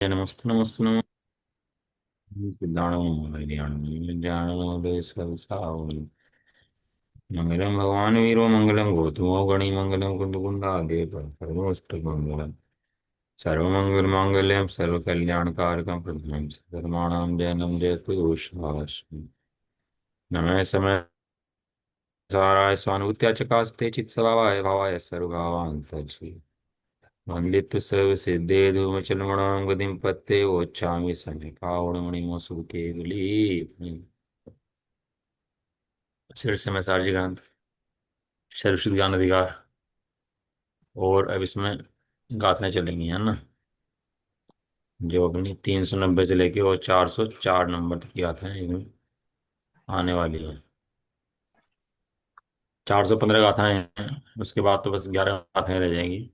नमस्ते नमस्ते नमस्ते जानो मंगलम भगवान वीरो मंगलम गौतमो गणी मंगलम कुंद कुंदादेव सर्वोष्टमंगलम सर्वमंगल मांगल्यम सर्व कल्याणकारकम प्रभुम सर्वधर्माणां जयनम जयतु दोषाश्रम नमः समय साराय स्वानुभूत्या चकास्ते चित् स्वभावाय भावाय सर्वभावान्तर्षि वन्दित सर्व सिद्धे धूमचलमणां गतिं पत्ते वोच्छामि सन्निपावणमणिमोसु केवली सिर से मैं सारजी ग्रंथ सर्वश्रुत ज्ञान अधिकार। और अब इसमें गाथाएं चलेंगी है ना, जो अपनी 390 से लेके और 404 नंबर तक की गाथाएं इसमें आने वाली है। 415 गाथाएं हैं, उसके बाद तो बस 11 गाथाएं रह जाएंगी।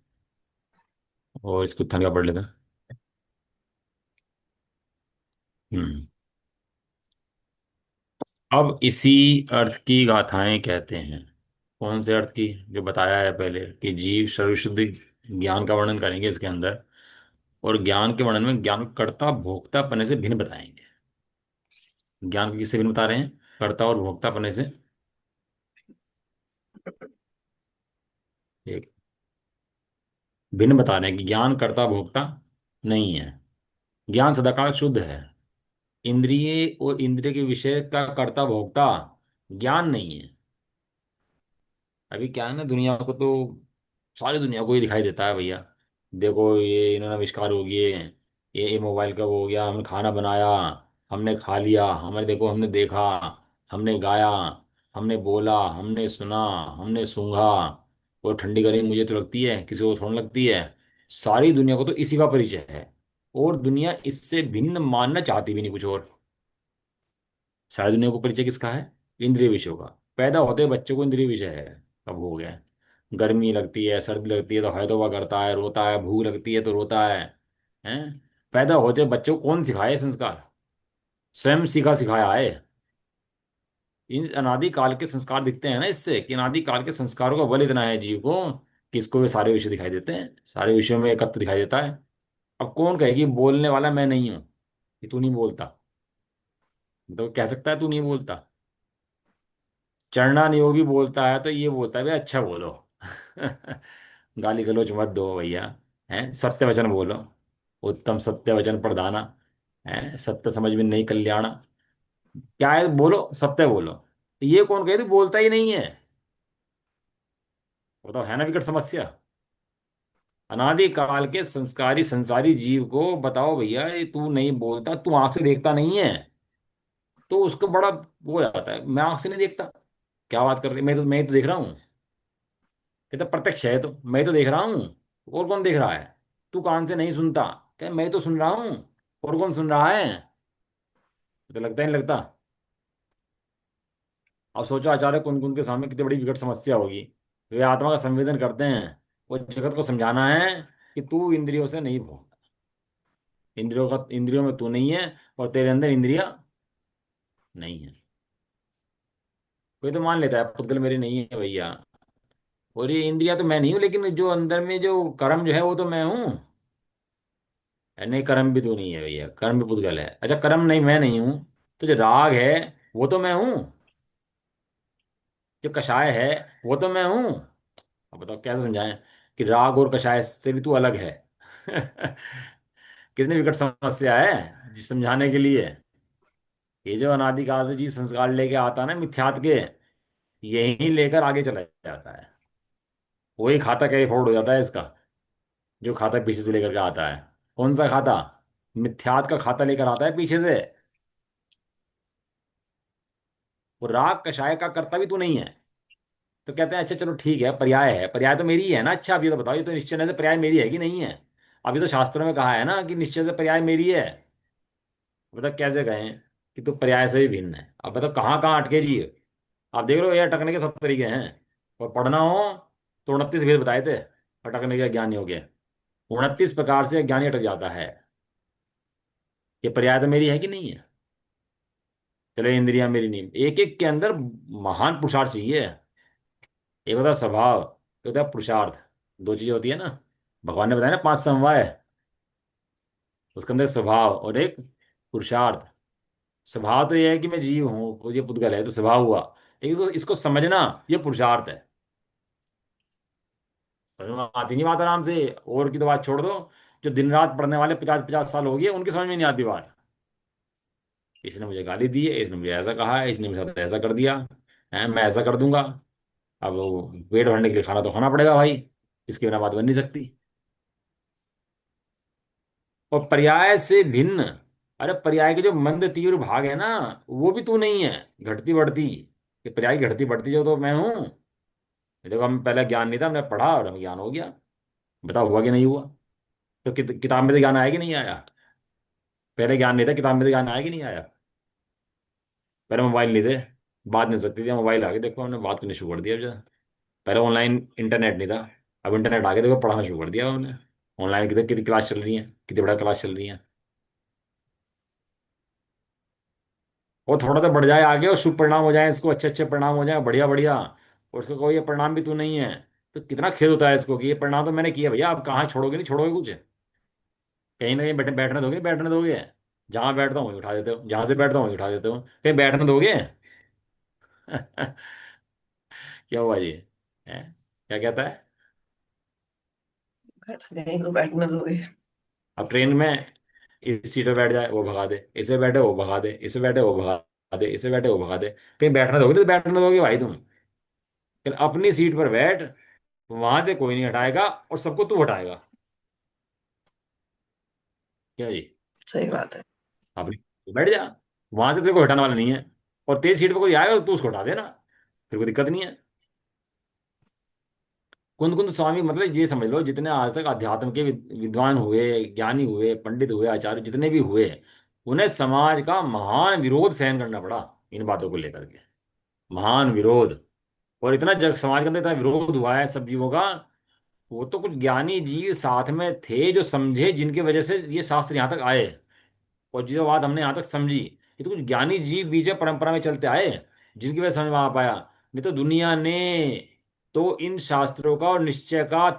और इसको उत्थान का पढ़ लेते हैं। हम्म। अब इसी अर्थ की गाथाएं कहते हैं। कौन से अर्थ की? जो बताया है पहले कि जीव सर्वशुद्ध ज्ञान का वर्णन करेंगे इसके अंदर। और ज्ञान के वर्णन में ज्ञान को कर्ता भोक्ता पने से भिन्न बताएंगे। ज्ञान को किससे भिन्न बता रहे हैं? कर्ता और भोक्ता पने से। एक भिन्न बता रहे हैं कि ज्ञान कर्ता भोक्ता नहीं है। ज्ञान सदाकाल शुद्ध है। इंद्रिय और इंद्रिय के विषय का कर्ता भोक्ता ज्ञान नहीं है। अभी क्या है ना, दुनिया को तो सारी दुनिया को ही दिखाई देता है भैया। देखो ये इन्होंने आविष्कार हो गए, ये मोबाइल का वो हो गया, हमने खाना बनाया, हमने खा लिया, हमें देखो, हमने देखा, हमने गाया, हमने बोला, हमने सुना, हमने सूंघा। और ठंडी गर्मी मुझे तो लगती है, किसी को थोड़ी लगती है। सारी दुनिया को तो इसी का परिचय है। और दुनिया इससे भिन्न मानना चाहती भी नहीं कुछ और। सारी दुनिया को परिचय किसका है? इंद्रिय विषयों का। पैदा होते बच्चों को इंद्रिय विषय है। अब हो गया। गर्मी लगती है, सर्दी लगती है तो है तौबा करता है, रोता है, भूख लगती है तो रोता है। पैदा होते बच्चों को कौन सिखाए संस्कार? स्वयं सीखा सिखाया है। इन अनादि काल के संस्कार दिखते हैं ना इससे, कि अनादि काल के संस्कारों का बल इतना है जीव को कि इसको वे सारे विषय दिखाई देते हैं, सारे विषयों में एकत्व दिखाई देता है। अब कौन कहे कि बोलने वाला मैं नहीं हूं, कि तू नहीं बोलता? तो कह सकता है तू नहीं बोलता? चरना नियोग भी बोलता है तो ये बोलता है भाई अच्छा बोलो। गाली गलौज मत दो भैया। हैं, सत्य वचन बोलो। उत्तम सत्य वचन प्रधाना। है सत्य समझ में नहीं कल्याण। क्या है? बोलो, सत्य बोलो। ये कौन कहे? तो बोलता ही नहीं है। बताओ, है ना विकट समस्या। अनादि काल के संस्कारी संसारी जीव को बताओ भैया, ये तू नहीं बोलता, तू आंख से देखता नहीं है। तो उसको बड़ा वो हो जाता है, मैं आंख से नहीं देखता। क्या बात कर रही? मैं तो देख रहा हूँ। ये तो प्रत्यक्ष है, तो मैं तो देख रहा हूँ। और कौन देख रहा है? तू कान से नहीं सुनता। क्या? मैं तो सुन रहा हूँ। और कौन सुन रहा है? तो लगता ही नहीं लगता। अब सोचो आचार्य कुंद के सामने कितनी बड़ी विकट समस्या होगी। वे आत्मा का संवेदन करते हैं। वो जगत को समझाना है कि तू इंद्रियों से नहीं भोगता। इंद्रियों में तू नहीं है। और तेरे अंदर इंद्रिया नहीं है। कोई तो मान लेता है पुद्गल मेरी नहीं है भैया। और ये इंद्रिया तो मैं नहीं हूँ, लेकिन जो अंदर में जो कर्म जो है वो तो मैं हूँ। नहीं, कर्म भी तो नहीं है भैया, कर्म भी पुद्गल है। अच्छा, कर्म नहीं, मैं नहीं हूं। तो जो राग है वो तो मैं हूं। जो कषाय है वो तो मैं हूं। अब बताओ कैसे समझाएं कि राग और कषाय से भी तू अलग है। कितनी विकट समस्या है जी समझाने के लिए। ये जो अनादिकाल से जी संस्कार लेके आता है ना मिथ्यात के, यही लेकर आगे चला जाता है। वही खाता कैरी फोड़ हो जाता है इसका। जो खाता पीछे से लेकर के आता है। कौन सा खाता? मिथ्यात का खाता लेकर आता है पीछे से। वो राग कषाय का कर्ता भी तू नहीं है। तो कहते हैं अच्छा चलो ठीक है, पर्याय है, पर्याय तो मेरी ही है ना। अच्छा अब ये तो बताओ, ये तो निश्चय से पर्याय मेरी है कि नहीं है? अभी तो शास्त्रों में कहा है ना कि निश्चय से पर्याय मेरी है। बताओ कैसे कहें कि तू पर्याय से भी भिन्न है? अब बताओ कहाँ कहाँ अटके जी। आप देख लो, ये अटकने के सब तरीके हैं। और पढ़ना हो तो 29 भेद बताए थे अटकने के ज्ञानी हो गए। 29 प्रकार से ज्ञानी अटक जाता है। ये पर्याय तो मेरी है कि नहीं है? चलो इंद्रियां मेरी नहीं, एक एक के अंदर महान पुरुषार्थ चाहिए। एक होता है स्वभाव, एक होता है पुरुषार्थ। दो चीजें होती है ना। भगवान ने बताया ना 5 समवाय। उसके अंदर स्वभाव और एक पुरुषार्थ। स्वभाव तो ये है कि मैं जीव हूँ, ये पुद्गल है, तो स्वभाव हुआ। लेकिन तो इसको समझना, ये पुरुषार्थ है। समझ में आती नहीं बात आराम से। और की तो बात छोड़ दो, जो दिन रात पढ़ने वाले 50 50 साल हो गए, उनकी समझ में नहीं आती बात। इसने मुझे गाली दी है, इसने मुझे ऐसा कहा है, इसने मेरे साथ ऐसा कर दिया है, मैं ऐसा कर दूंगा। अब वो पेट भरने के लिए खाना तो खाना पड़ेगा भाई, इसके बिना बात बन नहीं सकती। और पर्याय से भिन्न, अरे पर्याय के जो मंद तीव्र भाग है ना, वो भी तू नहीं है। घटती बढ़ती, ये पर्याय की घटती बढ़ती जो तो मैं हूं। देखो, हम पहले ज्ञान नहीं था, हमने पढ़ा और हमें ज्ञान हो गया। बताओ हुआ कि नहीं हुआ? तो किताब में तो ज्ञान आया कि नहीं आया? पहले ज्ञान नहीं था, किताब में तो ज्ञान आया कि नहीं आया? पहले मोबाइल नहीं थे, बात नहीं हो सकती थी, मोबाइल आ गए, देखो हमने बात करनी शुरू कर दिया। पहले ऑनलाइन इंटरनेट नहीं था, अब इंटरनेट आ गया, देखो पढ़ाना शुरू कर दिया हमने। ऑनलाइन कितनी कितनी क्लास चल रही है, कितनी बड़ा क्लास चल रही है। और थोड़ा तो बढ़ जाए आगे और शुभ परिणाम हो जाए, इसको अच्छे अच्छे परिणाम हो जाए, बढ़िया बढ़िया। और उसको कहो ये परिणाम भी तू नहीं है, तो कितना खेद होता है इसको कि ये परिणाम तो मैंने किया भैया, अब कहाँ छोड़ोगे, नहीं छोड़ोगे कुछ? कहीं ना कहीं बैठने दोगे, नहीं बैठने दोगे? जहां बैठता हूँ वहीं उठा देते हो, जहां से बैठता हूँ वहीं उठा देते हो, कहीं बैठने दोगे? क्या हुआ जी? क्या कहता है? बैठ गए तो बैठने दोगे। अब ट्रेन में इस सीट पे बैठ जाए वो भगा दे, इसे बैठे वो भगा दे, इसे बैठे वो भगा दे, इसे बैठे वो भगा दे। कहीं बैठने दोगे तो बैठने दोगे भाई तुम? फिर अपनी सीट पर बैठ, वहां से कोई नहीं हटाएगा और सबको तू हटाएगा। क्या जी? सही बात है। अपनी बैठ जा, वहां से तेरे को हटाने वाला नहीं है। और तेरी सीट पर कोई आएगा तो तू उसको हटा देना, फिर कोई दिक्कत नहीं है। कुंद कुंद स्वामी मतलब ये समझ लो, जितने आज तक अध्यात्म के विद्वान हुए, ज्ञानी हुए, पंडित हुए, आचार्य जितने भी हुए, उन्हें समाज का महान विरोध सहन करना पड़ा इन बातों को लेकर के। महान विरोध। और इतना जग समाज के अंदर इतना विरोध हुआ है सब जीवों का। वो तो कुछ ज्ञानी जीव साथ में थे जो समझे, जिनकी वजह से ये शास्त्र यहाँ तक आए। और जो बात हमने यहाँ तक समझी, ये तो कुछ ज्ञानी जीव बीज परंपरा में चलते आए, जिनकी वजह से समझ में आ पाया। नहीं तो दुनिया ने तो इन शास्त्रों का और निश्चय का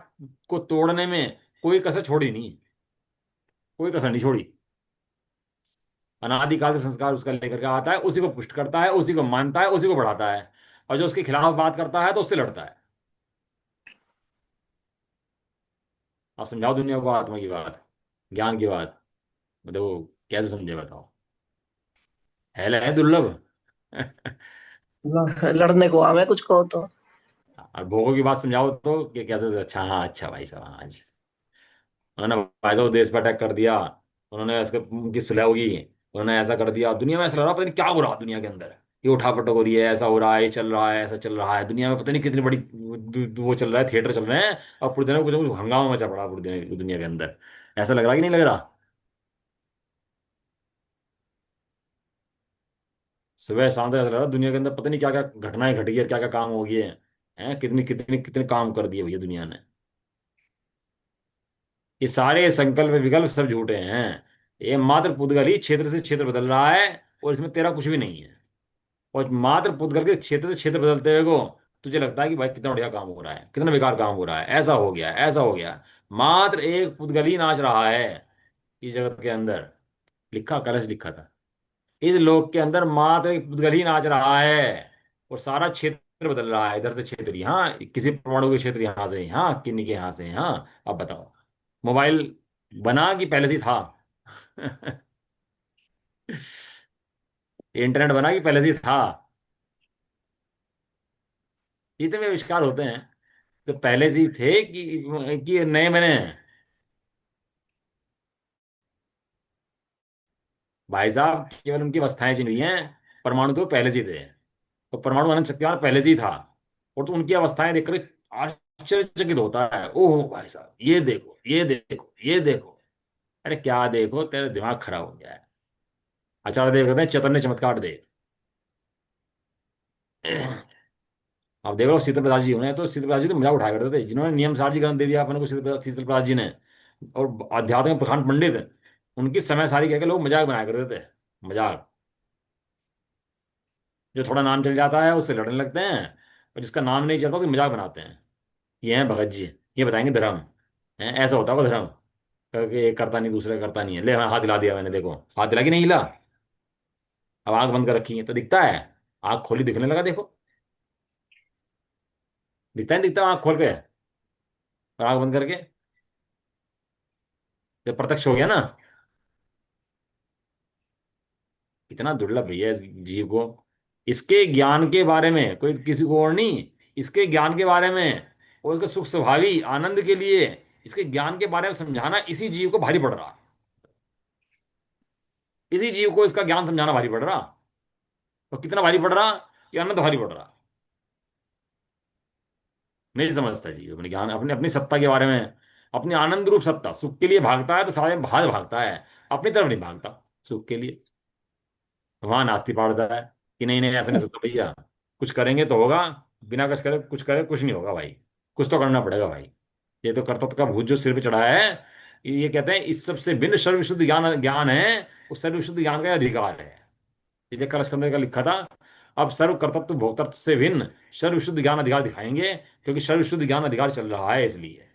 को तोड़ने में कोई कसर छोड़ी नहीं, कोई कसर नहीं छोड़ी। अनादिकाल से संस्कार उसका लेकर के आता है, उसी को पुष्ट करता है, उसी को मानता है, उसी को बढ़ाता है। और जो उसके खिलाफ बात करता है तो उससे लड़ता है। आप समझाओ दुनिया को आत्मा की बात, ज्ञान की बात। देखो कैसे समझे बताओ? है दुर्लभ। लड़ने को आवे कुछ कहो तो। और भोगों की बात समझाओ तो कि कैसे, अच्छा हाँ, अच्छा भाई साहब हाँ जी। उन्होंने भाई साहब देश पर अटैक कर दिया, उन्होंने उसके उनकी सुलह होगी, उन्होंने ऐसा कर दिया, दुनिया में ऐसा लग रहा है, पता नहीं क्या हो रहा है दुनिया के अंदर। ये उठापटक हो रही है, ऐसा हो रहा है, ये चल रहा है, ऐसा चल रहा है दुनिया में, पता नहीं कितनी बड़ी वो चल रहा है, थिएटर चल रहे हैं। और पूरे दिन में कुछ ना कुछ हंगामा मचा पड़ा पूरी दुनिया के अंदर। ऐसा लग रहा है कि नहीं लग रहा? सुबह शाम तक ऐसा लग रहा है दुनिया के अंदर पता नहीं क्या क्या घटनाएं घटी है, क्या क्या काम हो गए हैं, कितने कितने कितने काम कर दिए भैया दुनिया ने। ये सारे संकल्प विकल्प सब झूठे हैं। ये मात्र पुद्गल ही क्षेत्र से क्षेत्र बदल रहा है, और इसमें तेरा कुछ भी नहीं है। और मात्र पुद्गल के क्षेत्र से क्षेत्र बदलते हुए को तुझे लगता है कि भाई कितना बढ़िया काम हो रहा है, कितना बेकार काम हो रहा है, ऐसा हो गया, ऐसा हो गया। मात्र एक पुद्गल ही नाच रहा है इस जगत के अंदर। लिखा, कलश लिखा था, इस लोक के अंदर मात्र एक पुद्गल ही नाच रहा है। और सारा क्षेत्र बदल रहा है, इधर से क्षेत्र यहाँ, किसी परमाणु के क्षेत्र यहाँ से यहाँ, किन्हीं के यहाँ से यहाँ। अब बताओ, मोबाइल बना कि पहले से ही था? इंटरनेट बना कि पहले से ही था? इतने आविष्कार होते हैं तो पहले से ही थे कि नए बने हैं? भाई साहब केवल उनकी अवस्थाएं चुनी हुई हैं। परमाणु तो पहले से ही थे, तो परमाणु अनंत शक्तिमान पहले से ही था। और तो उनकी अवस्थाएं देखकर आश्चर्यचकित होता है, ओह भाई साहब ये देखो, ये देखो, ये देखो। अरे क्या देखो, तेरा दिमाग खराब हो गया है। आचार्य देव कहते हैं चैतन्य चमत्कार दे। अब देखो शीतल प्रसाद जी हुए हैं, तो शीतल प्रसाद जी तो मजाक उठाया करते थे, जिन्होंने नियम सारजी ग्रंथ दे दिया अपन को, शीतल प्रसाद जी ने। और अध्यात्म में प्रधान पंडित, उनकी समय सारी कह के लोग मजाक बनाया करते थे। मजाक। जो थोड़ा नाम चल जाता है उससे लड़ने लगते हैं, और जिसका नाम नहीं चलता उससे मजाक बनाते हैं। ये हैं भगत जी, ये बताएंगे धर्म है, ऐसा होता होगा धर्म। कि एक करता नहीं दूसरा करता नहीं है, ले हाथ हिला दिया मैंने, देखो हाथ हिला कि नहीं हिला। अब आंख बंद कर रखी है तो दिखता है, आंख खोली दिखने लगा देखो, दिखता नहीं दिखता आंख खोल के और आंख बंद करके, तो प्रत्यक्ष हो गया ना। कितना दुर्लभ भैया इस जीव को, इसके ज्ञान के बारे में कोई किसी को और नहीं, इसके ज्ञान के बारे में और उसके सुख स्वभावी आनंद के लिए इसके ज्ञान के बारे में समझाना इसी जीव को भारी पड़ रहा, इसी जीव को इसका ज्ञान समझाना भारी पड़ रहा। तो कितना भारी पड़ रहा कि अनंत भारी पड़ रहा। नहीं समझता जी अपने ज्ञान, अपने अपनी सत्ता के बारे में, अपनी आनंद रूप सत्ता, सुख के लिए भागता है तो सारे बाहर भागता है, अपनी तरफ नहीं भागता सुख के लिए। वहां नास्ती पाड़ता है कि नहीं नहीं ऐसा नहीं सकता भैया, कुछ करेंगे तो होगा, बिना कुछ करे कुछ नहीं होगा भाई, कुछ तो करना पड़ेगा भाई। ये तो कर्तव्य का भूत जो सिर पे चढ़ा है, ये कहते हैं इस सबसे भिन्न सर्वविशुद्ध ज्ञान ज्ञान है, उस सर्वविशुद्ध ज्ञान का अधिकार है। ये कलश करने का लिखा था। अब सर्व कर्तृत्व भोक्तृत्व से भिन्न सर्वविशुद्ध ज्ञान अधिकार दिखाएंगे, क्योंकि सर्वविशुद्ध ज्ञान अधिकार चल रहा है इसलिए।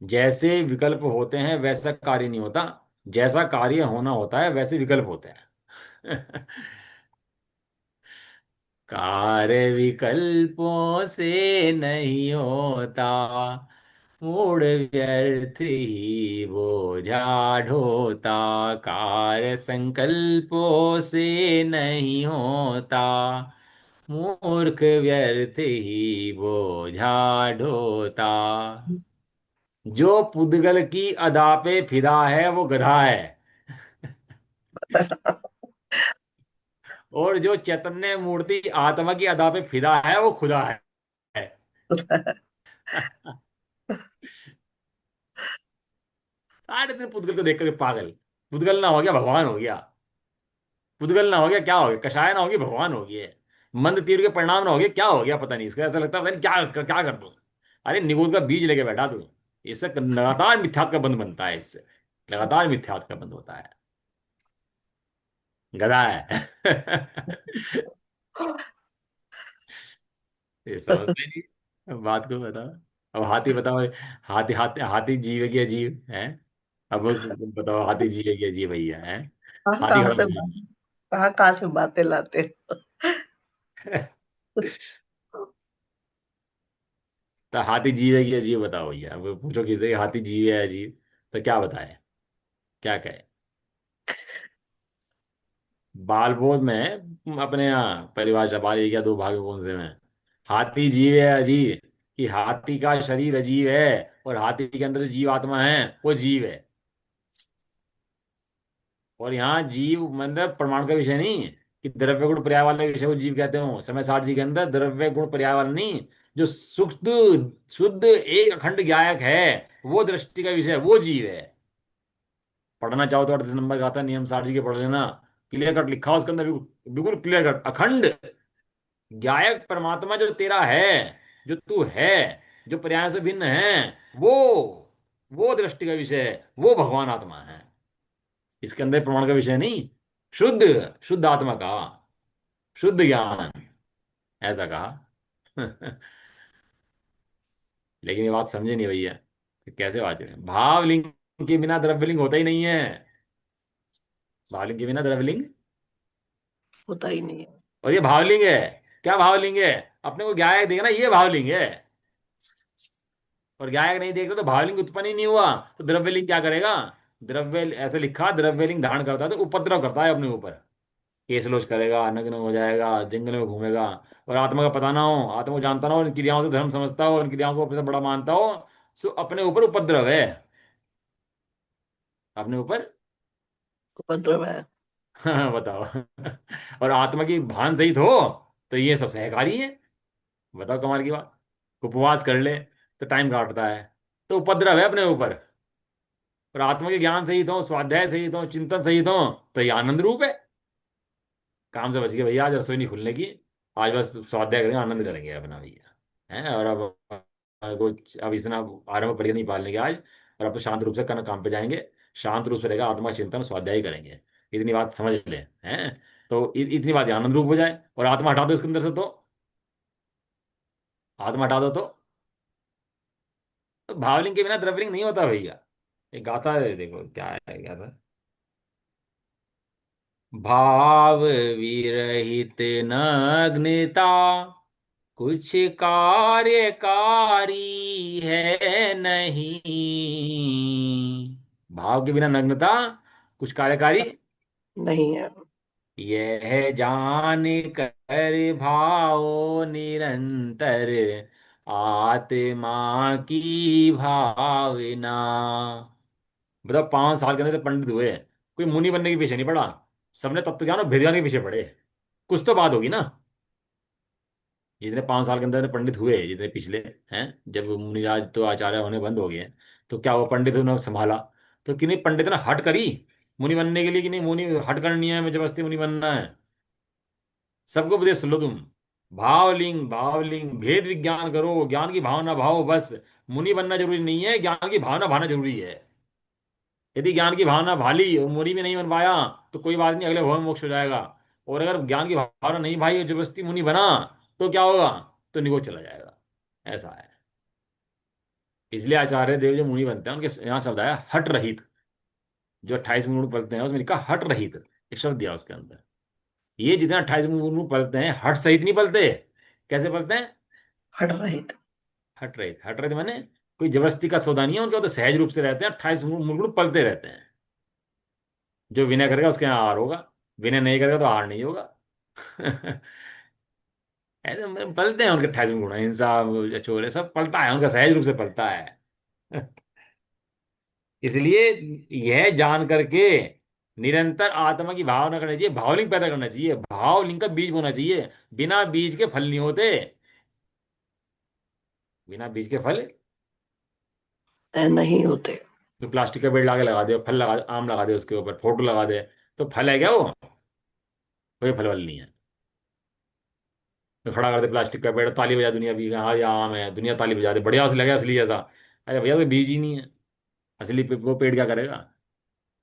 जैसे विकल्प होते हैं वैसा कार्य नहीं होता, जैसा कार्य होना होता है वैसे विकल्प होते हैं। कार्य विकल्पों से नहीं होता, मूड व्यर्थ ही बोझा ढोता। कार्य संकल्पों से नहीं होता, मूर्ख व्यर्थ ही बोझा ढोता। जो पुद्गल की अदा पे फिदा है वो गधा है, और जो चैतन्य मूर्ति आत्मा की अदा पे फिदा है वो खुदा है। साढ़े दिन पुद्गल को देख करके पागल, पुद्गल ना हो गया भगवान हो गया, पुद्गल ना हो गया क्या हो गया, कषाय ना होगी भगवान हो गया, मंद तीर के परिणाम ना हो गया क्या हो गया पता नहीं, इसका ऐसा लगता है पता नहीं क्या क्या कर दूं। अरे निगोद का बीज लेके बैठा तू, इससे लगातार मिथ्यात्व का बंध बनता है, इससे लगातार मिथ्यात्व का बंध होता है। गधा है। ये समझते नहीं, अब बात को बताओ। अब हाथी बताओ, हाथी हाथी हाथी जीव है कि अजीब है। अब बताओ हाथी जीव है कि अजीब भैया है। कहाँ हाथी कहाँ खड़ा से नहीं कहाँ से बातें लाते है। हो। तो हाथी जीव है कि अजीब बताओ भैया, अब पूछो किसी से हाथी जीव है अजीब, तो क्या बताए, क्या कहे। बाल बोध में अपने यहाँ परिभाषा बाल एक या दो भाग कौन से में, हाथी जीव है अजीब कि हाथी का शरीर अजीब है और हाथी के अंदर जो जीव आत्मा है वो जीव है। और यहाँ जीव मतलब प्रमाण का विषय नहीं कि द्रव्य गुण पर्याय वाले विषय को जीव कहते हो, समय सार जी के अंदर द्रव्य गुण पर्याय वाला नहीं, जो शुद्ध शुद्ध एक अखंड ज्ञायक है वो दृष्टि का विषय वो जीव है। पढ़ना चाहो तो 38 नंबर का आता है नियम सार जी के, पढ़ लेना, क्लियर कट लिखा हो उसके अंदर, बिल्कुल बिल्कुल क्लियर कट अखंड गायक परमात्मा जो तेरा है, जो तू है, जो पर्याय से भिन्न है, वो वो दृष्टि का विषय है, वो भगवान आत्मा है। इसके अंदर प्रमाण का विषय नहीं, शुद्ध शुद्ध आत्मा का शुद्ध ज्ञान, ऐसा कहा। लेकिन ये बात समझे नहीं भैया कि कैसे बात है, भावलिंग के बिना द्रव्यलिंग होता ही नहीं है, भावलिंग के बिना द्रव्यलिंग, होता ही नहीं है। और ये भावलिंग है। क्या भावलिंग है, अपने को गायक देगा ना ये भावलिंग है, और गायक नहीं देखता तो भावलिंग उत्पन्न ही नहीं हुआ, तो द्रव्यलिंग क्या करेगा। द्रव्य ऐसे लिखा, द्रव्यलिंग धारण करता है तो उपद्रव करता है अपने ऊपर, केस लोच करेगा, नग्न हो जाएगा, जंगल में घूमेगा, और आत्मा का पता ना हो, आत्मा को जानता ना हो, इन क्रियाओं से धर्म समझता हो, इन क्रियाओं को अपने से बड़ा मानता हो, सो अपने ऊपर उपद्रव है, अपने ऊपर। उपद्रव है। हाँ बताओ। और आत्मा की भान सहित हो तो ये सब सहकारी है। बताओ कमाल की बात, उपवास कर ले तो टाइम काटता है, तो उपद्रव है अपने ऊपर। और आत्मा के ज्ञान सहित हो, स्वाध्याय सहित हो, चिंतन सहित हो, तो ये आनंद रूप है। काम से बच गए भैया, आज रसोई नहीं खुलने की, आज बस स्वाध्याय करेंगे, आनंद करेंगे अपना भैया, है। और अब इतना आरंभ पढ़िए नहीं पालने के आज, और अब तो शांत रूप से करना काम पे जाएंगे, शांत रूप से रहेगा आत्मा चिंतन स्वाध्याय ही करेंगे। इतनी बात समझ ले, हैं। तो इतनी बात आनंद रूप हो जाए, और आत्मा हटा दो इसके अंदर से तो, आत्मा हटा दो तो तो भावलिंग के बिना द्रवलिंग नहीं होता भैया। ये गाता है, देखो क्या है, क्या था। भाव विरहित नग्नता कुछ कार्यकारी है नहीं। भाव के बिना नग्नता कुछ कार्यकारी नहीं है। यह जान कर भाव निरंतर आत्मा की भावना। बताओ 5 साल के अंदर तो पंडित हुए, कोई मुनि बनने के पीछे नहीं पड़ा, सबने तत्व ज्ञान और भेद ज्ञान के पीछे पड़े। कुछ तो बात होगी ना। जितने 5 साल के अंदर पंडित हुए, जितने पिछले हैं, जब मुनिराज तो आचार्य होने बंद हो गए, तो क्या वो पंडित उन्होंने संभाला? तो कि नहीं पंडित ने हट करी मुनि बनने के लिए, कि नहीं मुनि हट करनी है, मुझे जबरदस्ती मुनि बनना है। सबको उपदेश सुन लो तुम। भावलिंग भावलिंग भेद विज्ञान करो, ज्ञान की भावना भाव बस। मुनि बनना जरूरी नहीं है, ज्ञान की भावना भाना जरूरी है। यदि ज्ञान की भावना भाली और मुनि भी नहीं बन पाया, तो कोई बात नहीं, अगले भवन मोक्ष हो जाएगा। और अगर ज्ञान की भावना नहीं भाई और जबरदस्ती मुनि बना, तो क्या होगा? तो निगोच चला जाएगा। ऐसा है। इसलिए आचार्य देव जो मुनि बनते हैं, उनके यहाँ शब्द आया हट रहित। जो 28 मुनि पढ़ते हैं उसमें लिखा हट रहित, एक शब्द दिया उसके अंदर। ये जितने 28 मुनि पढ़ते हैं, हट सहित नहीं पढ़ते। कैसे पढ़ते हैं? हट रहित। हट रहित। हट रहित माने कोई जबरदस्ती का सौदा नहीं है उनका, वो तो सहज रूप से रहते हैं, 28 मुनि पढ़ते रहते हैं। जो विनय करेगा उसके यहाँ आहार होगा, विनय नहीं करेगा तो आहार नहीं होगा। ऐसे मतलब पलते हैं उनके 28 गुण, हिंसा चोरे सब पलता है उनका, सहज रूप से पलता है। इसलिए यह जान करके निरंतर आत्मा की भावना करनी चाहिए, भावलिंग पैदा करना चाहिए, भावलिंग का बीज बोना चाहिए। बिना बीज के फल नहीं होते। बिना बीज के फल। नहीं होते। तो प्लास्टिक का पेड़ लाके लगा दे, फल लगा दे, आम लगा दे, उसके ऊपर फोटो लगा दे, तो फल है क्या वो? कोई फल वाली नहीं है। तो खड़ा कर दे प्लास्टिक का पेड़, ताली बजा दुनिया भी, हाँ ये आम है, दुनिया ताली बजा दे, बढ़िया से लगे असली ऐसा। अरे भैया, तो बीज ही नहीं है। असली वो पेड़ क्या करेगा?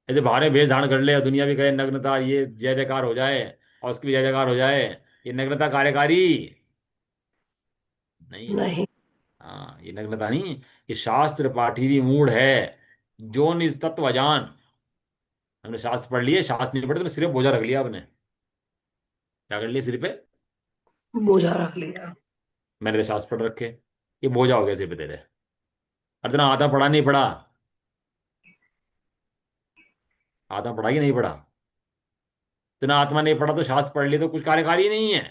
ऐसे बाहर भेज धारण कर ले और दुनिया भी कहे नग्नता, ये जय जयकार हो जाए, और उसकी भी जय जयकार हो जाए, ये नग्नता कार्यकारी नहीं है। नहीं। हाँ, ये नग्नता नहीं, ये शास्त्र पाठी भी मूड है। जो निज तत्व अजान। हमने शास्त्र पढ़ लिए, शास्त्र नहीं पढ़े तो सिर्फ बोझा रख लिया आपने। क्या कर लिया सिर पे? बोझा रख लिया। मैंने तो शास्त्र पढ़ रखे, ये बोझा हो गया सिर पे तेरे। अर्तना आधा पढ़ा नहीं पढ़ा? आधा पढ़ा कि नहीं पढ़ा? तूने आत्मा नहीं पढ़ा तो शास्त्र पढ़ लिए तो कुछ कार्यकारी नहीं है।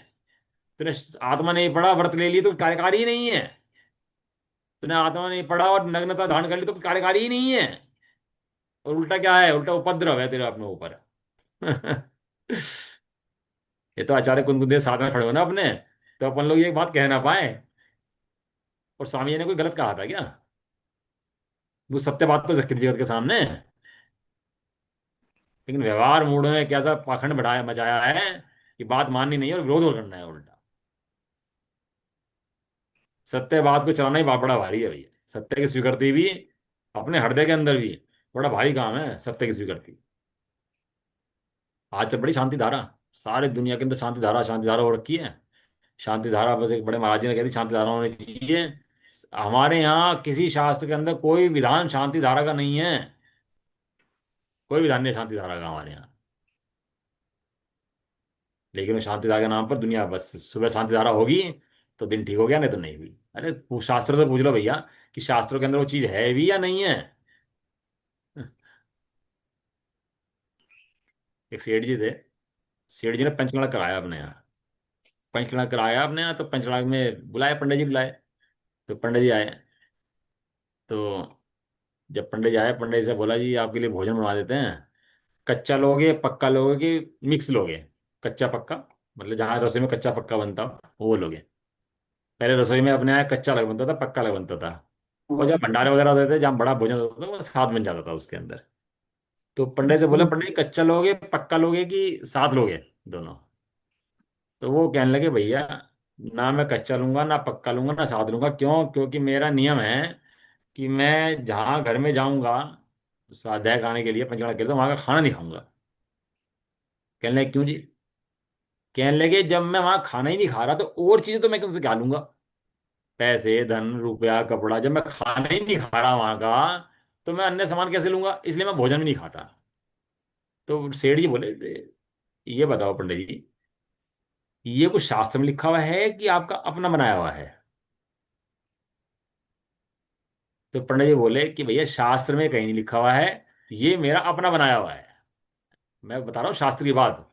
तूने आत्मा नहीं पढ़ा, व्रत ले लिए तो कुछ कार्यकारी नहीं है। तूने आत्मा नहीं पढ़ा और नग्नता धारण कर ली तो कुछ कार्यकारी ही नहीं है। और उल्टा क्या है? उल्टा उपद्रव है तेरे अपने ऊपर। ये तो आचार्य कुंकुदेव साथ में खड़े हो ना अपने, तो अपन लोग ये बात कह ना पाए। और स्वामी जी ने कोई गलत कहा था क्या? वो सत्य बात तो रखी थी जगत के सामने। लेकिन व्यवहार मूड में कैसा पाखंड बढ़ाया मचाया है कि बात माननी नहीं है और विरोध और करना है उल्टा। सत्य बात को चलाना ही बड़ा भारी है भैया। सत्य की स्वीकृति भी अपने हृदय के अंदर भी बड़ा भारी काम है, सत्य की स्वीकृति। आज चल बड़ी शांति धारा, सारे दुनिया के अंदर शांति धारा हो रखी है। शांति धारा बस एक बड़े महाराज जी ने कह दी शांति धारा होनी चाहिए। हमारे यहाँ किसी शास्त्र के अंदर कोई विधान शांति धारा का नहीं है। कोई विधान नहीं है शांति धारा का हमारे यहाँ। लेकिन वो शांति धारा के नाम पर दुनिया, बस सुबह शांति धारा होगी तो दिन ठीक हो गया, नहीं तो नहीं हुई। अरे शास्त्र से पूछ लो भैया कि शास्त्रों के अंदर वो चीज है भी या नहीं है। एक सेठ जी थे। सेठ जी ने पंचकर्मा कराया अपने यहाँ। पंचकर्मा कराया अपने यहाँ, तो पंचकर्मा में बुलाए पंडित जी, बुलाए। तो पंडित जी आए। तो जब पंडित जी आए, पंडित जी से बोला जी आपके लिए भोजन बनवा देते हैं। कच्चा लोगे पक्का लोगे कि मिक्स लोगे? कच्चा पक्का, मतलब जहाँ रसोई में कच्चा पक्का बनता हो वो लोगे। पहले रसोई में अपने यहाँ कच्चा अलग बनता था, पक्का अलग बनता था। और जब भंडारे वगैरह होते थे, जहाँ बड़ा भोजन होता था, वो साथ बन जाता था उसके अंदर। तो पंडित से बोला पंडित जी कच्चा लोगे पक्का लोगे कि साथ लोगे दोनों? तो वो कहने लगे भैया, ना मैं कच्चा लूंगा ना पक्का लूंगा ना साथ लूंगा। क्यों? क्योंकि मेरा नियम है कि मैं जहाँ घर में जाऊंगा स्वाध्याय खाने के लिए, पंचकर्मा के लिए, तो वहाँ का खाना नहीं खाऊंगा। कहने लगे क्यों जी? कहने लगे जब मैं वहाँ खाना ही नहीं खा रहा तो और चीजें तो मैं तुमसे क्या लूंगा? पैसे, धन, रुपया, कपड़ा, जब मैं खाना ही नहीं खा रहा वहां का, तो मैं अन्य सामान कैसे लूंगा? इसलिए मैं भोजन भी नहीं खाता। तो सेठ जी बोले, ये बताओ पंडित जी, ये कुछ शास्त्र में लिखा हुआ है कि आपका अपना बनाया हुआ है? तो पंडित जी बोले कि भैया शास्त्र में कहीं नहीं लिखा हुआ है, ये मेरा अपना बनाया हुआ है। मैं बता रहा हूँ शास्त्र की बात।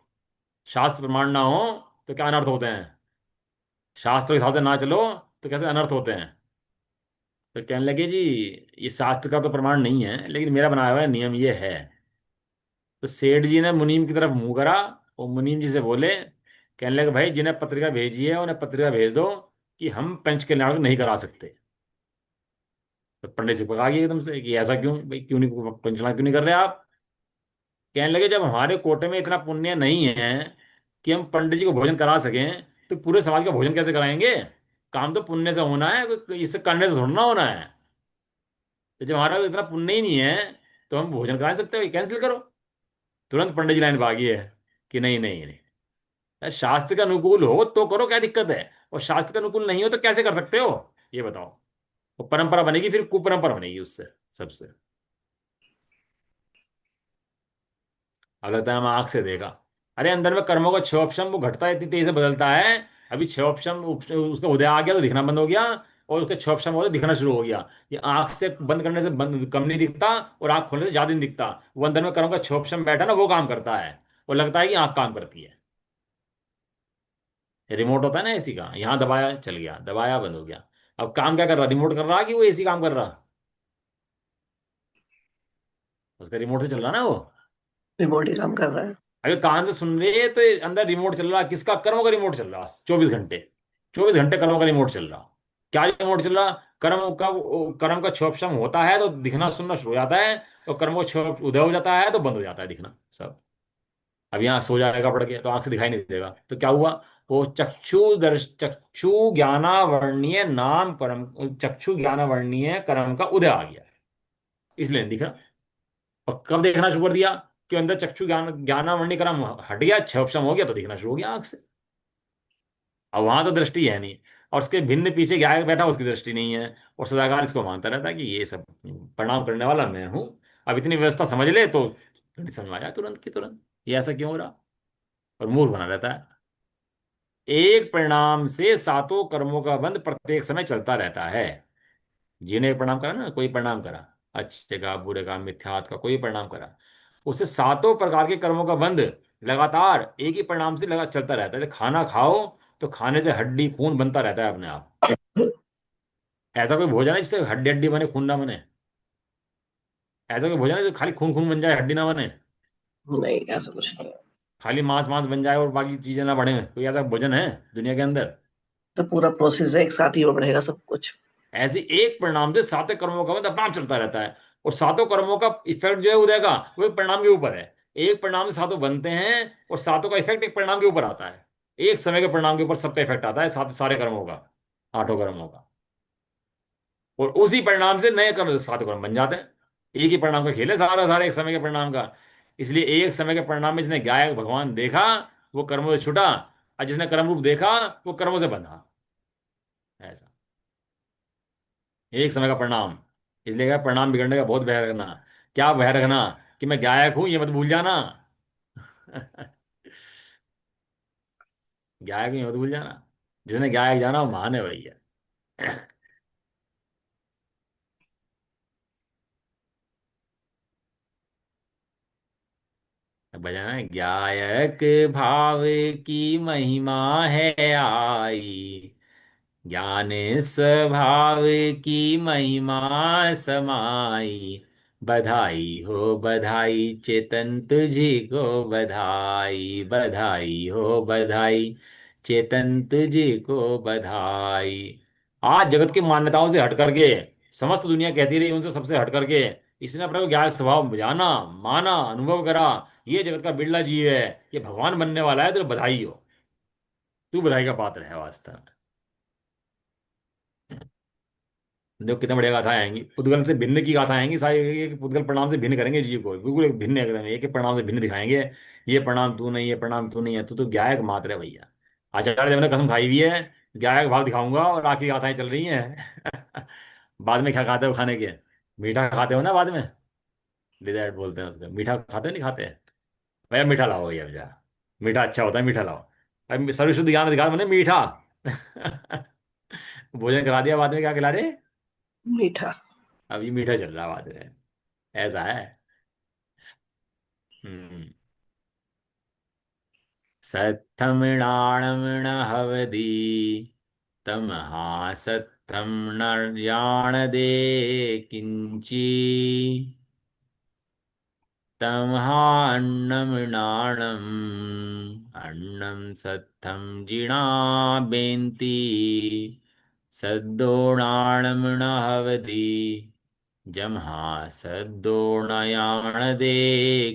शास्त्र प्रमाण ना हो तो क्या अनर्थ होते हैं? शास्त्र के हिसाब से ना चलो तो कैसे अनर्थ होते हैं? तो कहने लगे जी, ये शास्त्र का तो प्रमाण नहीं है, लेकिन मेरा बनाया हुआ है, नियम ये है। तो सेठ जी ने मुनीम की तरफ मुंह करा, और मुनीम जी से बोले, कहने लगे भाई जिन्हें पत्रिका भेजी है उन्हें पत्रिका भेज दो कि हम पंच कल्याण नहीं करा सकते। तो पंडित से पका गया एकदम से कि ऐसा क्यों भाई, क्यों नहीं पंचनामा क्यों नहीं कर रहे आप? कहने लगे जब हमारे कोटे में इतना पुण्य नहीं है कि हम पंडित जी को भोजन करा सकें, तो पूरे समाज का भोजन कैसे कराएंगे? काम तो पुण्य से होना है, इससे करने से थोड़ा ना होना है। तो जब हमारा इतना पुण्य ही नहीं है, तो हम भोजन करा नहीं सकते, भाई कैंसिल करो। तुरंत पंडित जी लाइन भागी है कि नहीं नहीं नहीं, यार शास्त्र का अनुकूल हो तो करो, क्या दिक्कत है? और शास्त्र का अनुकूल नहीं हो तो कैसे कर सकते हो? ये बताओ। वो परंपरा बनेगी, फिर कुपरंपरा बनेगी उससे, सबसे। अब लगता है हम आंख से देखा। अरे अंदर में कर्मों का छह ऑप्शन वो घटता है, इतनी तेजी से बदलता है। अभी छह ऑप्शन उसका उदय आ गया तो दिखना बंद हो गया, और उसके छह ऑप्शन हो तो दिखना शुरू हो गया। ये आंख से बंद करने से बंद कम नहीं दिखता, और आंख खोलने से ज्यादा नहीं दिखता। वो अंदर में कर्मों का छह ऑप्शन बैठा ना, वो काम करता है। और लगता है कि आंख काम करती है। रिमोट होता है ना एसी का, यहाँ दबाया चल गया, दबाया बंद हो गया। अब काम क्या कर रहा? रिमोट कर रहा कि वो एसी काम कर रहा? उसका रिमोट से चल रहा ना वो। रिमोट ही काम कर रहा है। अगर कान से सुन रहे तो ये अंदर रिमोट चल रहा, किसका? कर्म का रिमोट चल रहा 24 घंटे। 24 घंटे कर्म का रिमोट चल रहा। क्या रिमोट चल रहा? कर्म का क्षोभशम होता है तो दिखना सुनना शुरू हो जाता है, और कर्म को क्षोभ उदय हो जाता है तो बंद हो जाता है दिखना सब। अब यहाँ सो जाएगा पड़ के तो आंख से दिखाई नहीं देगा, तो क्या हुआ? वो चक्षु ज्ञानावर्णीय नाम कर्म, चक्षु ज्ञानावर्णीय कर्म का उदय आ गया, इसलिए नहीं दिखा। और कब देखना शुरू कर दिया? कि अंदर चक्षु ज्ञानावरणी क्रम हट गया, क्षयक्षम हो गया, तो दिखना शुरू हो गया आंख से। अब वहां तो दृष्टि है नहीं, और उसके भिन्न पीछे गायक बैठा, उसकी दृष्टि नहीं है। और सदाकार इसको मानता रहता है कि ये सब प्रणाम करने वाला मैं हूं। अब इतनी व्यवस्था समझ ले तो गणित समझ में आ जाए तुरंत की तुरंत, ये ऐसा क्यों हो रहा? और मूर्ख बना रहता है। एक परिणाम से सातों कर्मों का बंध प्रत्येक समय चलता रहता है। जिन्हें प्रणाम करा ना, कोई प्रणाम करा, अच्छे का, बुरे का, मिथ्यात का, कोई प्रणाम करा, उससे सातों प्रकार के कर्मों का बंध लगातार एक ही परिणाम से लगा चलता रहता है। खाना खाओ तो खाने से हड्डी खून बनता रहता है अपने आप। ऐसा कोई भोजन है जिससे हड्डी हड्डी बने, खून ना बने? ऐसा कोई भोजन है जो खाली खून खून बन जाए, हड्डी ना बने? नहीं, ऐसा कुछ नहीं है। खाली मांस मांस बन जाए और बाकी चीजें ना बढ़े, कोई ऐसा भोजन है दुनिया के अंदर? तो पूरा प्रोसेस है, एक साथ ही हो बढ़ेगा सब कुछ। ऐसे एक परिणाम से सातों कर्मों का मतलब अपना आप चलता रहता है। और सातों कर्मों का इफेक्ट जो है उदय का, वो एक परिणाम के ऊपर है। एक परिणाम से सातों बनते हैं, और सातों का इफेक्ट एक परिणाम के ऊपर आता है। एक समय के परिणाम के ऊपर सबका इफेक्ट आता है, सारे कर्मों का, आठों कर्मों का। और उसी परिणाम से नए कर्म, सातों कर्म बन जाते हैं। एक ही परिणाम का खेल है सारा सारा, एक समय के परिणाम का। इसलिए एक समय के परिणाम में जिसने गायक भगवान देखा, वो कर्मों से छुटा, और जिसने कर्म रूप देखा, वो कर्मों से बंधा। ऐसा एक समय का परिणाम। इसलिए क्या, परिणाम बिगड़ने का बहुत भय रखना। क्या भय रखना? कि मैं गायक हूं ये मत भूल जाना। गायक हूं ये मत भूल जाना। जिसने गायक जाना वो महान है भैया। भजन है, गायक भाव की महिमा है आई, ज्ञान स्वभाव की महिमा समाई, बधाई हो बधाई चेतन तुझी को, बधाई बधाई हो बधाई चेतन तुझी को, बधाई। आज जगत की मान्यताओं से हट करके, समस्त दुनिया कहती रही उनसे सबसे हट करके, इसने अपने को ज्ञान स्वभाव जाना, माना, अनुभव करा, ये जगत का बिरला जीव है, ये भगवान बनने वाला है, तो बधाई हो। तू बधाई का पात्र है वास्तव में। देखो कितने बढ़िया गाथाएं आएंगी, पुद्गल से भिन्न की गाथा आएंगी सारी, एक पुद्गल प्रणाम से भिन्न करेंगे जीव को, बिल्कुल एक भिन्न एकदम, एक एक प्रणाम से भिन्न दिखाएंगे। ये प्रणाम तू नहीं, ये प्रणाम तू नहीं है, तू तो गायक मात्र है भैया। आचार्य देव ने कसम खाई हुई है गाय का भाव दिखाऊंगा और आखिरी गाथाएं चल रही हैं। बाद में क्या खाते हो खाने के? मीठा खाते हो ना बाद में? डिजर्ट बोलते हैं उसको। मीठा खाते हो नहीं खाते? भैया मीठा लाओ भैया भैया। मीठा अच्छा होता है, मीठा लाओ। अरे सर्व शुद्ध ज्ञान अधिकार मैंने मीठा। भोजन करा दिया, बाद में क्या खिला रहे? मीठा। अभी मीठा चल रहा है बाद में। ऐसा है। हम्म। सत्थमिणाणमिण हवदी तमहासत्थं नर्याणदे किंची तमहान्नमृणाणम् अन्नं सत्थं जिणाबेन्ति सद्दोणाणमृणहवति जम्हा सद्दोणयाणदे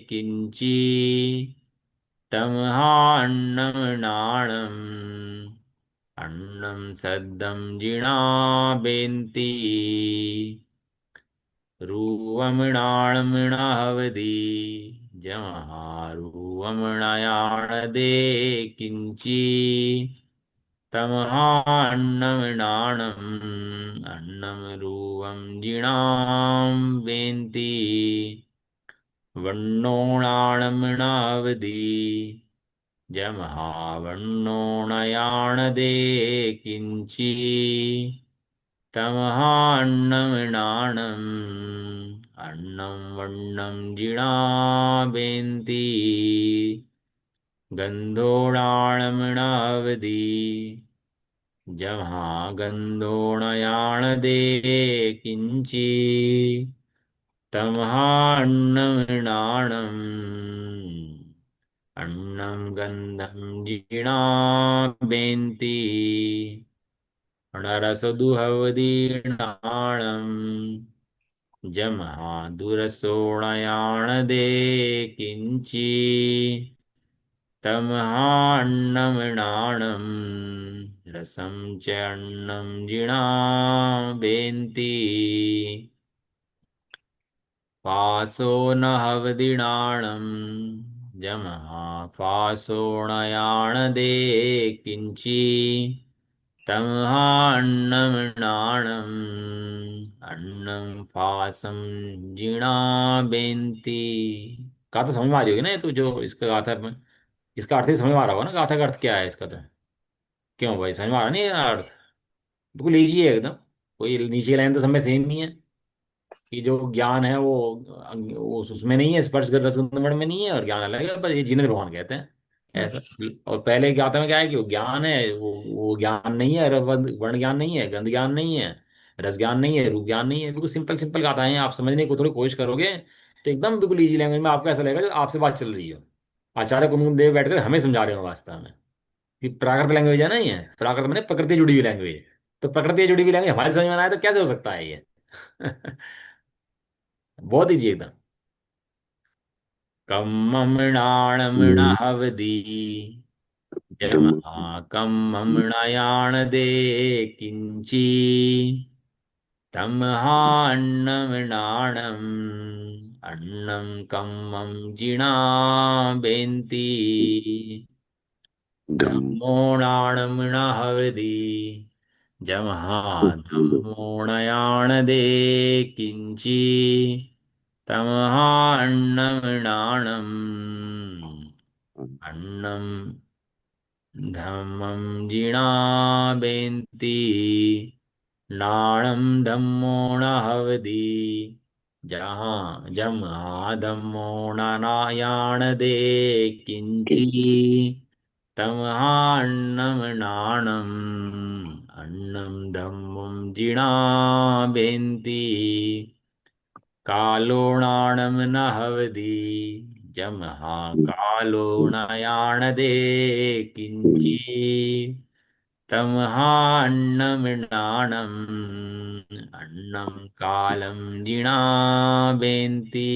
किंची तमहान्नमृणाणम् अन्नं सद्दं जिणाबेन्ति रूवमृणाळमृणाहवति जमहारूवमृणायाणदे किंची तमहान्नमृणाणम् अन्नं रूवं जिणां बेन्ति वन्नोणाणमृणावधि जमहावन्नोणयाणदे किंची तमहान्नमृणाणम् अन्नं वन्नं जिणाबेन्ति गन्धोणाणमृणावधि जमहागन्धोणयाणदे किंची तमहान्नमृणाणम् अन्नं गन्धं जिणाबेन्ति अणरसदुहवदीर्णाणम् जमहादुरसोणयाणदे किंची तमहान्नमृणाणम् रसं च अन्नं जिणाबेन्ति पासो न हवदिणाणम् जमहापासोणयाणदे किंची तमहान्नमृणाणम् अन्नं फासं जिणाबेन्ति। गाथा समझ में आ जाएगी ना ये तो, जो इसका गाथा है, इसका अर्थ ही समझ में आ रहा होगा ना, गाथा का अर्थ क्या है इसका तो? क्यों भाई, समझ में आ रहा नहीं है अर्थ? बिल्कुल लीजिए एकदम। कोई नीचे लाइन तो सब में सेम नहीं है। कि जो ज्ञान है वो उसमें नहीं है, स्पर्श रसगंध में नहीं है, और ज्ञान अलग है, बस ये जिन्हें भगवान कहते हैं ऐसा। और पहले की गाथा में क्या है कि वो ज्ञान है, वो ज्ञान नहीं है, वर्ण ज्ञान नहीं है, गंध ज्ञान नहीं है, रस ज्ञान नहीं है, रूप ज्ञान नहीं है। बिल्कुल सिंपल सिंपल गाथाएं हैं। आप समझने की थोड़ी कोशिश करोगे तो एकदम बिल्कुल ईजी लैंग्वेज में आपको ऐसा लगेगा जो आपसे बात चल रही हो। आचार्य कुमकुम देव बैठकर हमें समझा रहे हो वास्तव में। कि प्राकृत लैंग्वेज है ना ये, प्राकृत मैंने प्रकृति जुड़ी हुई लैंग्वेज। तो प्रकृति जुड़ी हुई लैंग्वेज हमारी समझ में ना आए तो कैसे हो सकता है ये? बहुत ईजी एकदम। कम मृणाणमृणहवदी जमहाकं मृणयाणदे किंची तमहान्नमृणाणम् अन्नं कम्मं जिणाबेन्ति धम्मोणाणमृणहवदी जमहाधम्मोणयाणदे किंची तमहान्नमृणाणम् अन्नं धम्मं जिणाबेन्ति नाणं धम्मो न हवति जहाँ जमहा धम्मो नायाण दे किंची तमहान्नम नाणम अन्नम धम्मं जिणाबेन्ति कालो नाणम न हवति जमहा कालो नयाण दे किंची तमहान्नमृणाणम् अन्नं कालं जिणाबेन्ति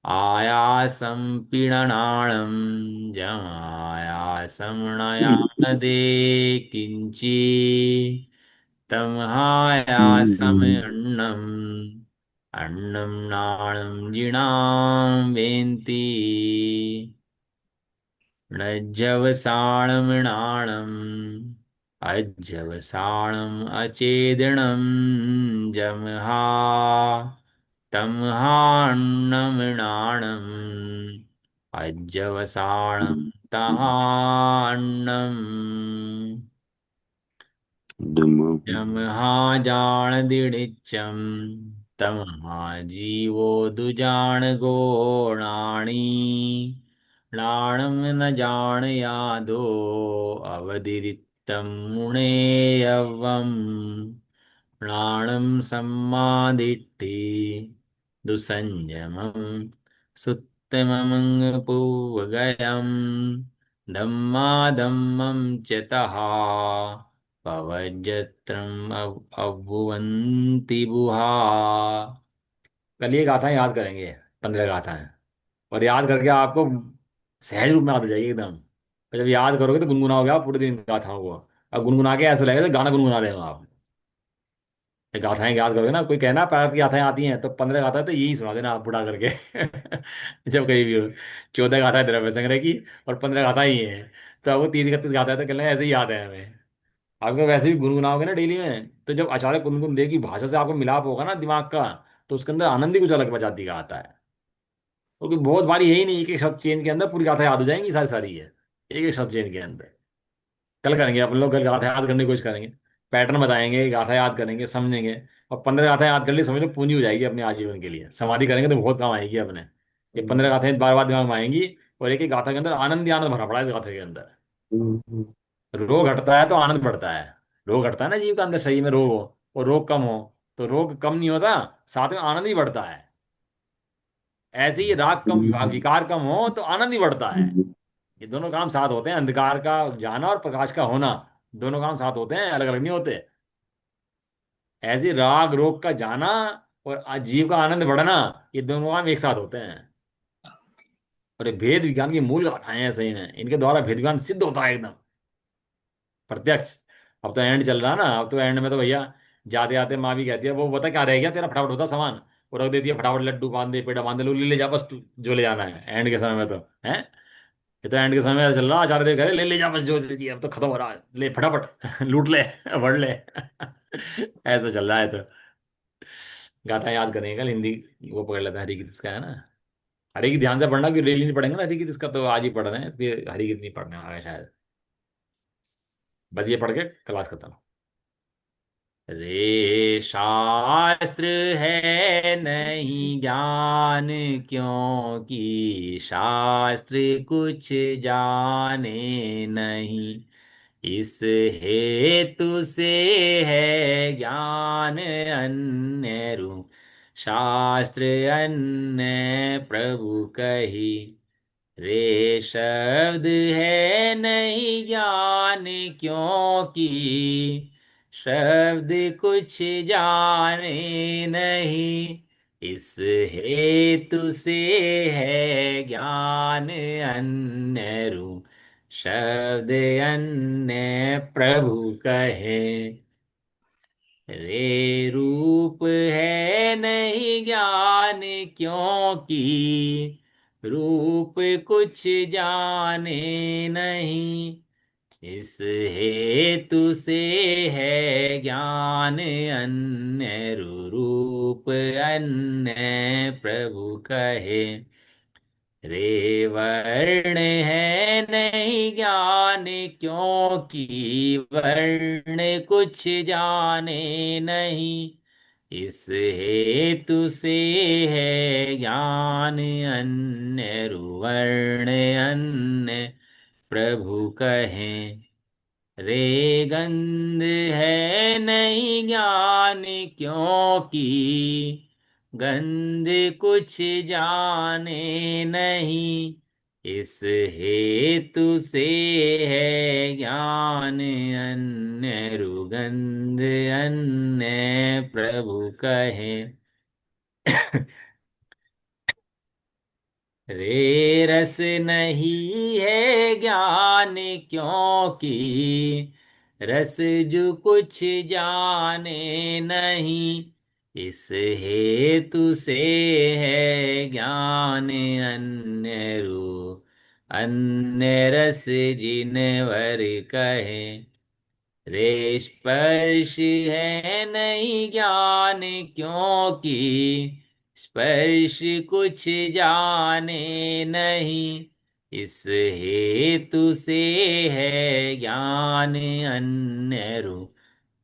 आयासं पीडनाणं जमायासमणयानदे किंची तमहायासमन्नम् अन्नं नाणं जिणाबेन्ति नज्जवसाणमृणाणम् अज्जवसाणम् अचेदनम् जमहा तमहान्नमणाणम् अज्जवसाणम् तहान्नम् जमहाजाणदिणिच्यम् तमहाजीवो दुजाणगोणाणि नाणं न जाणयादो अवदिरिक्तं मुनेयवम् नाणं सम्मादिट्ठि दुसंयमं सुत्तममङ्गपुवगयं धम्माधम्मं च तः पवज्जत्रम् अभुवन्ति बुहा। कल ये गाथाएं याद करेंगे, 15 गाथाएं, और याद करके आपको सहज रूप में याद हो जाएगी एकदम। और जब याद करोगे तो गुनगुनाओगे आप पूरे दिन गाथाओं को। अब गुनगुना के ऐसा लगेगा तो गाना गुनगुना रहे हो आप। ये गाथाएं याद करोगे ना, कोई कहना पैर की गाथाएं आती हैं तो 15 गाथाएं तो यही सुना देना आप बुढ़ा करके। जब कहीं भी हो, 14 गाथाएं द्रव्य संग्रह की और 15 गाथाएं ही हैं, तो आपको 30-31 गाथाएं तो कहना ऐसे ही याद है हमें। आपको वैसे भी गुनगुनाओगे ना डेली में, तो जब आचार्य गुनगुन देव की भाषा से आपको मिलाप होगा ना दिमाग का, तो उसके अंदर आनंद ही कुछ अलग प्रजाति का आता है। क्योंकि बहुत बारी यही नहीं, एक एक शब्द चेन के अंदर पूरी गाथा याद हो जाएंगी, सारी सारी है एक एक शब्द चेन के अंदर। कल करेंगे अपन लोग, कल गाथा याद करने की कोशिश करेंगे, पैटर्न बताएंगे, गाथा याद करेंगे, समझेंगे। और 15 गाथा याद कर ली, समझ लो पूंजी हो जाएगी अपने आजीवन के लिए। समाधि करेंगे तो बहुत काम आएगी अपने। ये 15 गाथाएं बार बार दिमाग में आएंगी, और एक एक गाथा के अंदर आनंद ही आनंद भरा पड़ा है इस गाथे के अंदर। रोग हटता है तो आनंद बढ़ता है। रोग हटता है ना जीव का अंदर, शरीर में रोग हो और रोग कम हो, तो रोग कम नहीं होता, साथ में आनंद ही बढ़ता है। ऐसे ही राग कम, विकार कम हो तो आनंद ही बढ़ता है। ये दोनों काम साथ होते हैं, अंधकार का जाना और प्रकाश का होना, दोनों काम साथ होते हैं, अलग अलग नहीं होते। ऐसे राग रोग का जाना और जीव का आनंद बढ़ना, ये दोनों काम एक साथ होते हैं। और ये भेद विज्ञान की मूल गाथाएं हैं सही में, इनके द्वारा भेद विज्ञान सिद्ध होता है एकदम प्रत्यक्ष। अब तो एंड चल रहा है ना, अब तो एंड में तो भैया जाते जाते माँ भी कहती है, वो बता क्या रह गया तेरा, फटाफट होता सामान, वो रख देती है फटाफट, लड्डू बांध दे, पेड़ा बांध दे, लो ले ले जा बस तू जो ले जाना है एंड के समय में तो है। ये तो एंड के समय में चल रहा, आचार्य देव कह रहे ले ले जा बस जो दे दिया, अब तो खत्म हो रहा है, ले फटाफट लूट ले बढ़ ले। ऐसा चल रहा है तो। गाथा याद करेंगे कल, हिंदी वो पकड़ लेते हैं, हरी की का है ना। हरी की ध्यान से पढ़ना, कि डेली नहीं पढ़ेंगे ना हरी की, इसका तो आज ही पढ़ रहे हैं, फिर हरी की नहीं पढ़ने वाला है शायद। बस ये पढ़ के क्लास खत्म। रे शास्त्र है नहीं ज्ञान, क्योंकि शास्त्र कुछ जाने नहीं। इस हेतु से है ज्ञान अन्य रूप, शास्त्र अन्य प्रभु कही। रे शब्द है नहीं ज्ञान, क्योंकि शब्द कुछ जाने नहीं। इस हेतु से है ज्ञान अन्य रूप, शब्द अन्य प्रभु कहे। रे रूप है नहीं ज्ञान, क्योंकि रूप कुछ जाने नहीं। इस हेतु से है ज्ञान अन्य रूप अन्य प्रभु कहे। रे वर्ण है नहीं ज्ञान, क्योंकि वर्ण कुछ जाने नहीं। इस हेतु से है ज्ञान अन्य वर्ण अन्य प्रभु कहें। रे गंध है नहीं ज्ञान, क्योंकि गंध कुछ जाने नहीं। इस हेतु से है ज्ञान अन्य रुगंध अन्य प्रभु कहे। रे रस नहीं है ज्ञान, क्योंकि रस जो कुछ जाने नहीं। इस हेतु से है ज्ञान अन्य रूप अन्य रस जिनवर कहे। रे स्पर्श है नहीं ज्ञान क्योंकि स्पर्श कुछ जाने नहीं, इस हेतु से है ज्ञान अन्य रूप,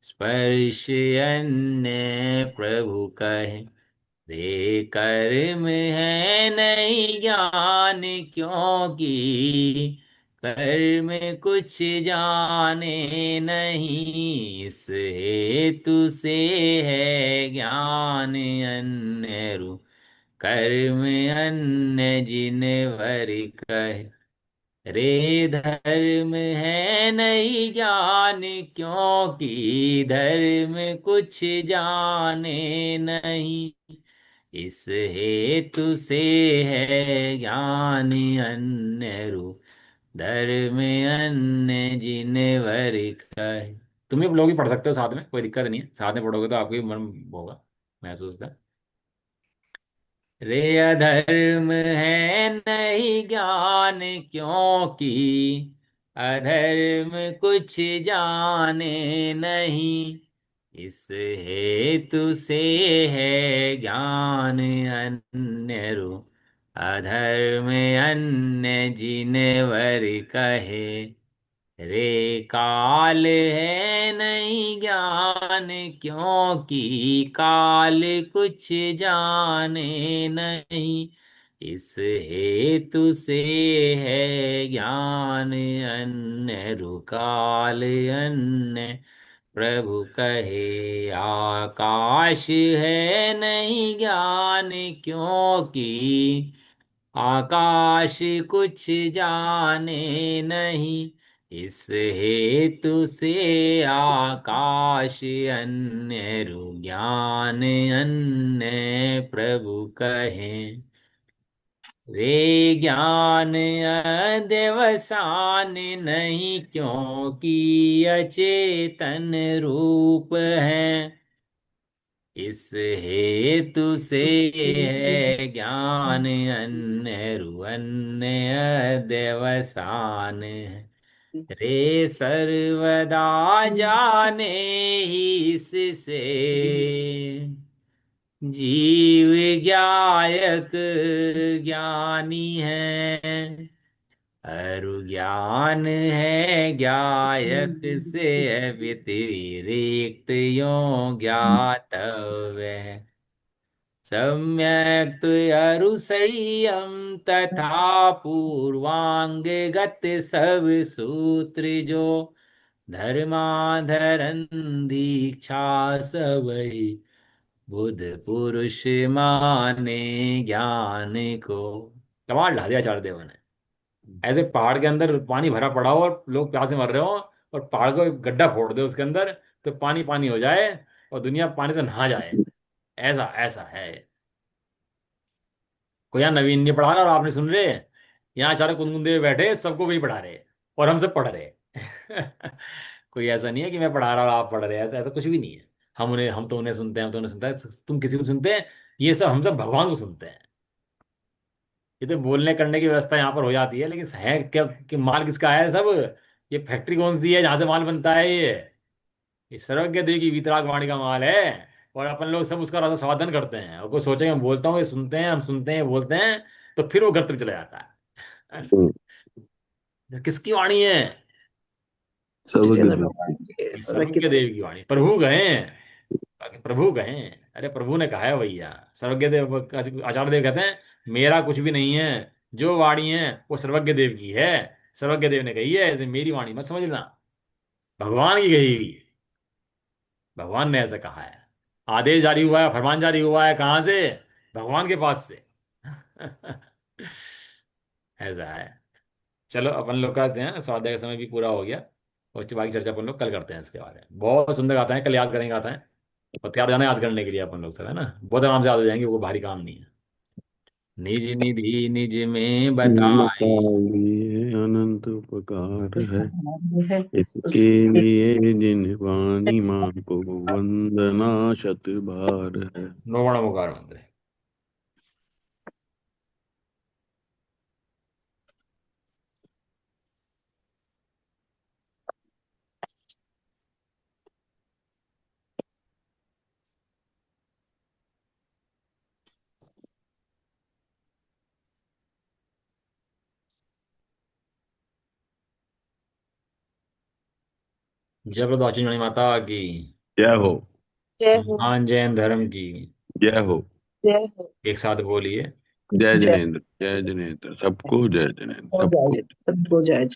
स्पर्श अन्य प्रभु कहे। रे कर्म है नहीं ज्ञान क्योंकि कर्म कुछ जाने नहीं, इस हेतु से है ज्ञान अन्य रूप, कर्म अन्य जिन वर कहे। रे धर्म है नहीं ज्ञान क्योंकि धर्म कुछ जाने नहीं, इस हेतु से है ज्ञान अन्य रूप, धर्म अन्य जिन वर कहे। तुम भी लोग ही पढ़ सकते हो साथ में, कोई दिक्कत नहीं है, साथ में पढ़ोगे तो आपको भी मन होगा महसूस होता है। रे अधर्म है नहीं ज्ञान क्योंकि अधर्म कुछ जाने नहीं, इस हेतु से है ज्ञान अन्य रूप, अधर्म अन्य जिन वर कहे। रे काल है नहीं ज्ञान क्योंकि काल कुछ जाने नहीं, इस हेतु से है ज्ञान अन्य रुकाल अन्य प्रभु कहे। आकाश है नहीं ज्ञान क्योंकि आकाश कुछ जाने नहीं, इस हेतु से आकाश अन्य ज्ञान अन्य प्रभु कहें। वे ज्ञान अध्यवसान नहीं क्योंकि अचेतन रूप है, इस हेतु से है ज्ञान अन्य अन्य अध्यवसान है। रे सर्वदा जाने ही इससे जीव ज्ञायक ज्ञानी है, अरु ज्ञान है ज्ञायक से व्यतिरिक्त यो ज्ञातव्य है। सम्यक तु अरु संयम तथा पूर्वांग गत सब सूत्र जो, धर्माधरन दीक्षा सबई बुध पुरुष माने ज्ञान को। कमाल ढा दिया चार देव ने। ऐसे पहाड़ के अंदर पानी भरा पड़ा हो और लोग प्यासे से मर रहे हो, और पहाड़ को एक गड्ढा फोड़ दे उसके अंदर, तो पानी पानी हो जाए और दुनिया पानी से नहा जाए। ऐसा ऐसा है। कोई यहाँ नवीन नहीं पढ़ा रहा और आपने सुन रहे, यहाँ चारों कुंदे में बैठे सबको वही पढ़ा रहे और हम सब पढ़ रहे। कोई ऐसा नहीं है कि मैं पढ़ा रहा हूँ आप पढ़ रहे हैं, ऐसा ऐसा कुछ भी नहीं है। हम तो उन्हें सुनते हैं, हम तो उन्हें सुनते हैं, तुम किसी को सुनते हैं, ये सब हम सब भगवान को सुनते हैं। ये तो बोलने करने की व्यवस्था यहाँ पर हो जाती है, लेकिन है क्या कि माल किसका है सब। ये फैक्ट्री कौन सी है जहां से माल बनता है ये सर्वज्ञ देव की वीतराग वाणी का माल है। और अपन लोग सब उसका रसा स्वादन करते हैं, और कोई सोचे मैं बोलता हूँ, ये सुनते हैं, हम सुनते हैं, बोलते हैं, तो फिर वो गर्त में चला जाता है। हम्म, किसकी वाणी है? सर्वज्ञ जितेंद्र देव। भगवान के ये सर्वज्ञ सर्वज्ञ देव की वाणी, प्रभु गए हैं, प्रभु गए हैं। अरे प्रभु ने कहा है भैया। सर्वज्ञ देव आचार्य देव कहते हैं, मेरा कुछ भी नहीं है, जो वाणी है वो सर्वज्ञ देव की है। सर्वज्ञ देव ने कही है, ऐसे मेरी वाणी मत समझना, भगवान की कही हुई है। भगवान ने ऐसा कहा है। आदेश जारी हुआ है, फरमान जारी हुआ है, कहाँ से? भगवान के पास से। ऐसा है। चलो अपन लोग का है स्वाध्याय का समय भी पूरा हो गया, और बाकी चर्चा अपन लोग कल करते हैं इसके बारे में। बहुत सुंदर गाता है, कल याद करेंगे गाता है। और तैयार जाना याद करने के लिए अपन लोग सब, है ना, बहुत आराम से याद हो जाएंगे, वो भारी काम नहीं है। निज निधि निज में बताई, बताइए अनंत उपकार है, है इसके उसके लिए जिन वाणी माँ को वंदना शत बार है। नौवण मुकार मंत्र। जय बोलो दक्षिण वाणी माता की। जय हो। जय हो। महान जैन धर्म की। जय हो। जय हो। एक साथ बोलिए। जय जय जिनेन्द्र, जय जिनेन्द्र, सबको जय जिनेन्द्र, हो सबको। जाए, सबको जय।